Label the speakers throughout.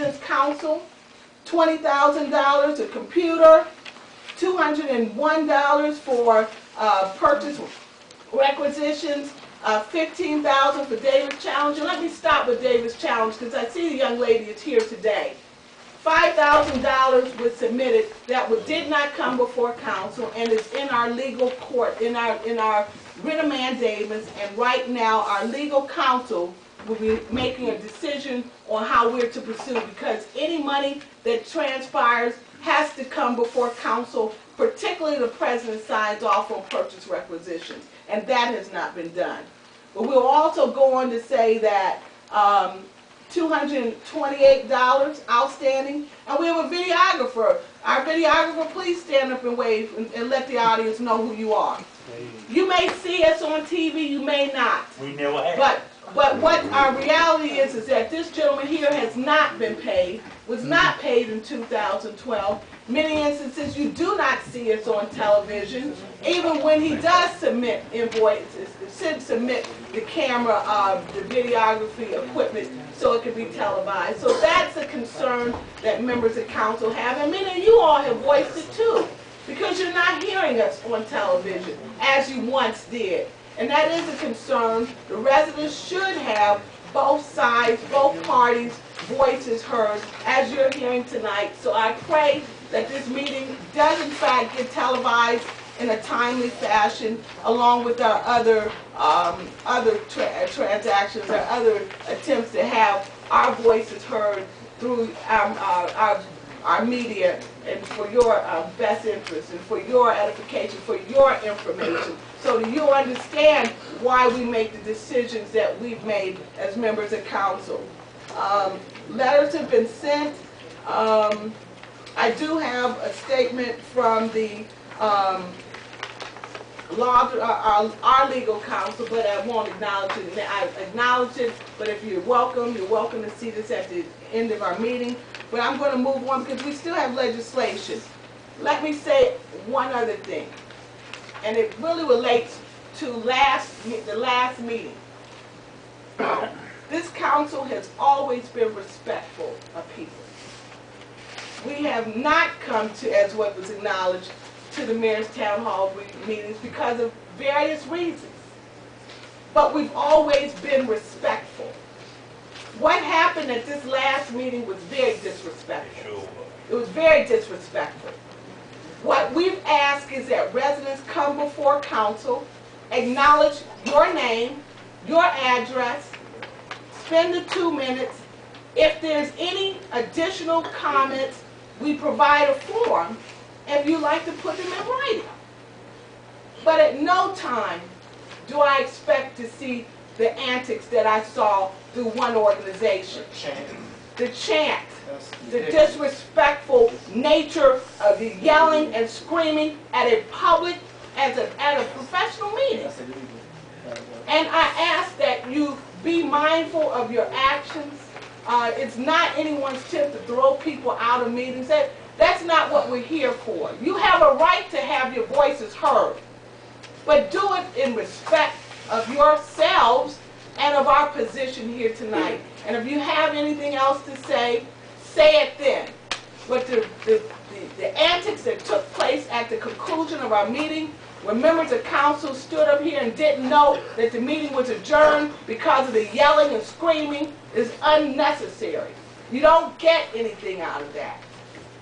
Speaker 1: President's Council, $20,000 a computer, $201 for purchase requisitions, $15,000 for Davis Challenge. And let me stop with Davis Challenge because I see the young lady is here today. $5,000 was submitted that did not come before council and is in our legal court, in our writ of mandamus, and right now our legal counsel will be making a decision on how we're to pursue, because any money that transpires has to come before council, particularly the president signs off on purchase requisitions, and that has not been done. But we'll also go on to say that $228 outstanding, and we have a videographer. Our videographer, please stand up and wave and let the audience know who you are. You may see us on TV, you may not.
Speaker 2: We never have.
Speaker 1: But what our reality is that this gentleman here has not been paid, was not paid in 2012. Many instances you do not see us on television. Even when he does submit invoices, submit the camera, the videography equipment so it can be televised. So that's a concern that members of council have, and many of you all have voiced it too, because you're not hearing us on television as you once did. And that is a concern. The residents should have both sides, both parties' voices heard, as you're hearing tonight. So I pray that this meeting does in fact get televised in a timely fashion, along with our other transactions, or other attempts to have our voices heard through our media, and for your best interest and for your edification, for your information, so that you'll understand why we make the decisions that we've made as members of council. Letters have been sent. I do have a statement from the our legal counsel, but I won't acknowledge it. I acknowledge it, but if you're welcome to see this at the end of our meeting. But I'm going to move on because we still have legislation. Let me say one other thing, and it really relates to the last meeting. This council has always been respectful of people. We have not come to, as what was acknowledged, to the mayor's town hall meetings because of various reasons. But we've always been respectful. What happened at this last meeting was very disrespectful.
Speaker 2: Sure.
Speaker 1: It was very disrespectful. What we've asked is that residents come before council, acknowledge your name, your address, spend the 2 minutes. If there's any additional comments, we provide a form if you like to put them in writing. But at no time do I expect to see the antics that I saw through one organization. The chant, the disrespectful nature of the yelling and screaming at a public, at a professional meeting. And I ask that you be mindful of your actions. It's not anyone's tip to throw people out of meetings. That's not what we're here for. You have a right to have your voices heard, but do it in respect of yourselves and of our position here tonight. And if you have anything else to say it then. But the antics that took place at the conclusion of our meeting, when members of council stood up here and didn't know that the meeting was adjourned because of the yelling and screaming, is unnecessary. You don't get anything out of that.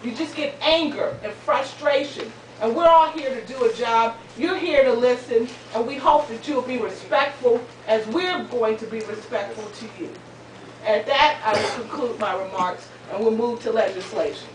Speaker 1: You just get anger and frustration. And we're all here to do a job. You're here to listen, and we hope that you'll be respectful as we're going to be respectful to you. At that, I will conclude my remarks, and we'll move to legislation.